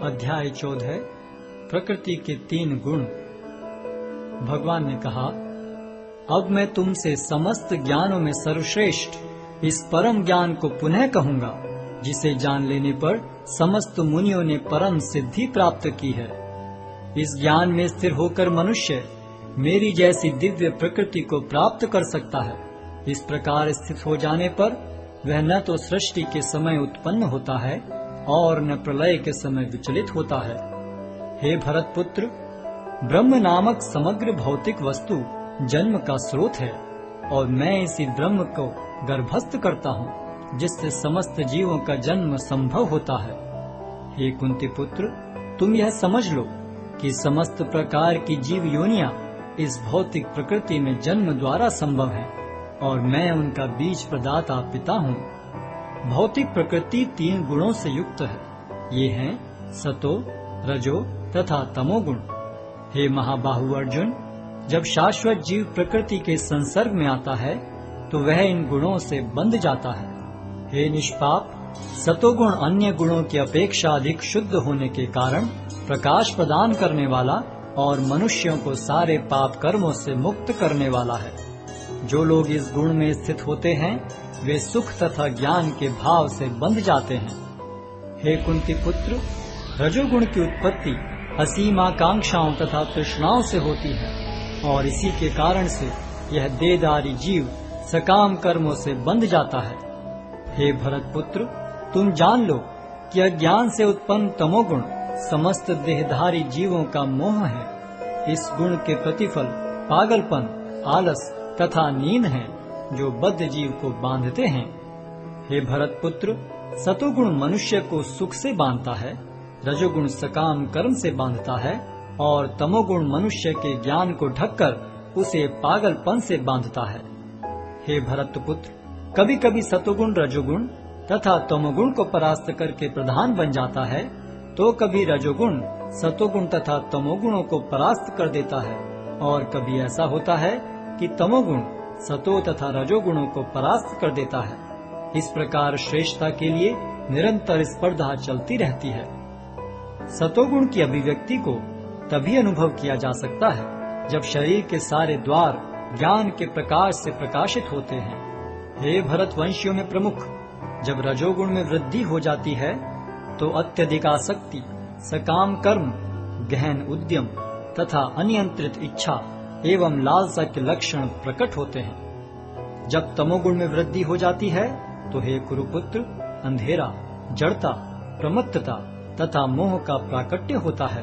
अध्याय 14 प्रकृति के 3 गुण। भगवान ने कहा, अब मैं तुमसे समस्त ज्ञानों में सर्वश्रेष्ठ इस परम ज्ञान को पुनः कहूंगा, जिसे जान लेने पर समस्त मुनियों ने परम सिद्धि प्राप्त की है। इस ज्ञान में स्थिर होकर मनुष्य मेरी जैसी दिव्य प्रकृति को प्राप्त कर सकता है। इस प्रकार स्थित हो जाने पर वह न तो सृष्टि के समय उत्पन्न होता है और न प्रलय के समय विचलित होता है। हे भरत पुत्र, ब्रह्म नामक समग्र भौतिक वस्तु जन्म का स्रोत है और मैं इसी ब्रह्म को गर्भस्थ करता हूँ, जिससे समस्त जीवों का जन्म संभव होता है। हे कुंती पुत्र, तुम यह समझ लो कि समस्त प्रकार की जीव योनियां इस भौतिक प्रकृति में जन्म द्वारा संभव है और मैं उनका बीज प्रदाता पिता हूँ। भौतिक प्रकृति 3 गुणों से युक्त है। ये हैं सतो, रजो तथा तमोगुण। हे महाबाहु अर्जुन, जब शाश्वत जीव प्रकृति के संसर्ग में आता है तो वह इन गुणों से बंध जाता है। हे निष्पाप, सतोगुण अन्य गुणों की अपेक्षा अधिक शुद्ध होने के कारण प्रकाश प्रदान करने वाला और मनुष्यों को सारे पाप कर्मों से मुक्त करने वाला है। जो लोग इस गुण में स्थित होते हैं वे सुख तथा ज्ञान के भाव से बंध जाते हैं। हे कुंती पुत्र, रजोगुण की उत्पत्ति असीम आकांक्षाओं तथा तृष्णाओं से होती है और इसी के कारण से यह देहधारी जीव सकाम कर्मों से बंध जाता है। हे भरत पुत्र, तुम जान लो कि अज्ञान से उत्पन्न तमोगुण समस्त देहधारी जीवों का मोह है। इस गुण के प्रतिफल पागलपन, आलस तथा नींद है, जो बद्ध जीव को बांधते हैं। हे भरत पुत्र, सतोगुण मनुष्य को सुख से बांधता है, रजोगुण सकाम कर्म से बांधता है और तमोगुण मनुष्य के ज्ञान को ढककर उसे पागलपन से बांधता है। हे भरत पुत्र, कभी कभी सतोगुण रजोगुण तथा तमोगुण को परास्त करके प्रधान बन जाता है, तो कभी रजोगुण सतोगुण तथा तमोगुणों को परास्त कर देता है और कभी ऐसा होता है कि तमोगुण सतो तथा रजोगुणों को परास्त कर देता है। इस प्रकार श्रेष्ठता के लिए निरंतर स्पर्धा चलती रहती है। सतोगुण की अभिव्यक्ति को तभी अनुभव किया जा सकता है जब शरीर के सारे द्वार ज्ञान के प्रकाश से प्रकाशित होते हैं। हे भरत वंशियों में प्रमुख, जब रजोगुण में वृद्धि हो जाती है तो अत्यधिक आसक्ति, सकाम कर्म, गहन उद्यम तथा अनियंत्रित इच्छा एवं लालसा के लक्षण प्रकट होते हैं। जब तमोगुण में वृद्धि हो जाती है तो हे कुरुपुत्र, अंधेरा, जड़ता, प्रमत्तता तथा मोह का प्राकट्य होता है।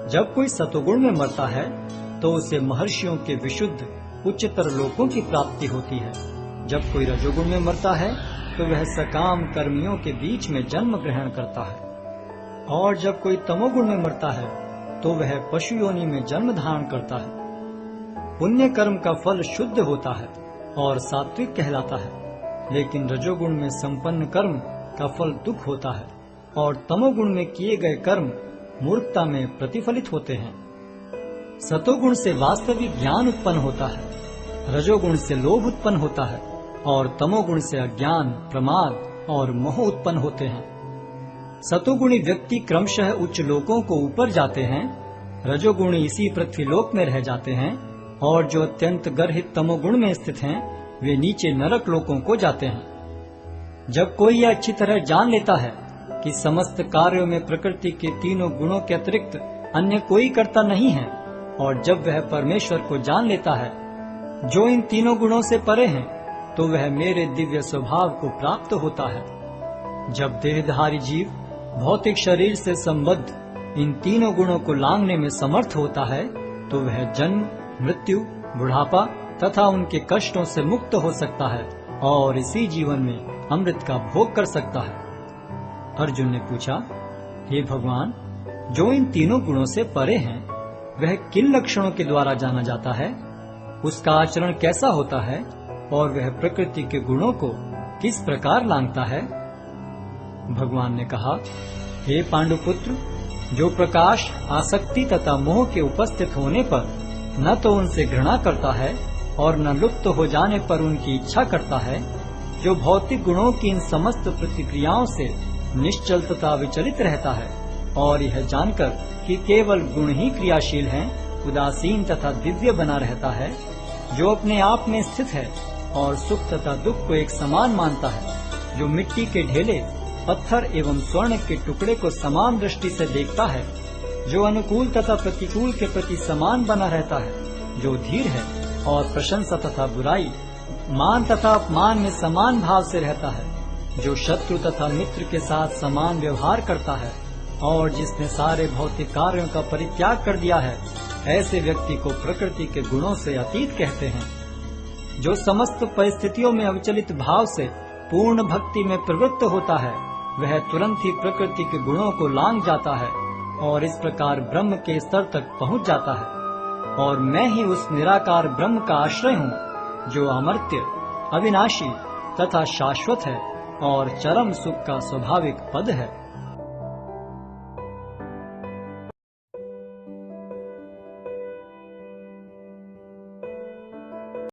जब कोई सतोगुण में मरता है तो उसे महर्षियों के विशुद्ध उच्चतर लोकों की प्राप्ति होती है। जब कोई रजोगुण में मरता है तो वह सकाम कर्मियों के बीच में जन्म ग्रहण करता है और जब कोई तमोगुण में मरता है तो वह पशु योनि में जन्म धारण करता है। पुण्य कर्म का फल शुद्ध होता है और सात्विक कहलाता है, लेकिन रजोगुण में संपन्न कर्म का फल दुख होता है और तमोगुण में किए गए कर्म मूर्खता में प्रतिफलित होते हैं। सतोगुण से वास्तविक ज्ञान उत्पन्न होता है, रजोगुण से लोभ उत्पन्न होता है और तमोगुण से अज्ञान, प्रमाद और मोह उत्पन्न होते हैं। सतोगुणी व्यक्ति क्रमशः उच्च लोकों को ऊपर जाते हैं, रजोगुणी इसी पृथ्वीलोक में रह जाते हैं और जो अत्यंत गर्हित तमोगुण में स्थित हैं वे नीचे नरक लोकों को जाते हैं। जब कोई यह अच्छी तरह जान लेता है कि समस्त कार्यों में प्रकृति के 3 गुणों के अतिरिक्त अन्य कोई कर्ता नहीं है और जब वह परमेश्वर को जान लेता है जो इन 3 गुणों से परे हैं, तो वह मेरे दिव्य स्वभाव को प्राप्त होता है। जब देहधारी जीव भौतिक शरीर से संबद्ध इन 3 गुणों को लांघने में समर्थ होता है तो वह जन्म, मृत्यु, बुढ़ापा तथा उनके कष्टों से मुक्त हो सकता है और इसी जीवन में अमृत का भोग कर सकता है। अर्जुन ने पूछा, हे भगवान, जो इन 3 गुणों से परे हैं वह किन लक्षणों के द्वारा जाना जाता है? उसका आचरण कैसा होता है और वह प्रकृति के गुणों को किस प्रकार लांघता है? भगवान ने कहा, हे पांडुपुत्र, जो प्रकाश, आसक्ति तथा मोह के उपस्थित होने पर न तो उनसे घृणा करता है और न लुप्त हो जाने पर उनकी इच्छा करता है, जो भौतिक गुणों की इन समस्त प्रतिक्रियाओं से निश्चल तथा विचलित रहता है और यह जानकर कि केवल गुण ही क्रियाशील हैं, उदासीन तथा दिव्य बना रहता है, जो अपने आप में स्थित है और सुख तथा दुख को एक समान मानता है, जो मिट्टी के ढेले, पत्थर एवं स्वर्ण के टुकड़े को समान दृष्टि से देखता है, जो अनुकूल तथा प्रतिकूल के प्रति समान बना रहता है, जो धीर है और प्रशंसा तथा बुराई, मान तथा अपमान में समान भाव से रहता है, जो शत्रु तथा मित्र के साथ समान व्यवहार करता है और जिसने सारे भौतिक कार्यों का परित्याग कर दिया है, ऐसे व्यक्ति को प्रकृति के गुणों से अतीत कहते हैं। जो समस्त परिस्थितियों में अविचलित भाव से पूर्ण भक्ति में प्रवृत्त होता है, वह तुरंत ही प्रकृति के गुणों को लांघ जाता है और इस प्रकार ब्रह्म के स्तर तक पहुंच जाता है। और मैं ही उस निराकार ब्रह्म का आश्रय हूँ, जो अमर्त्य, अविनाशी तथा शाश्वत है और चरम सुख का स्वाभाविक पद है।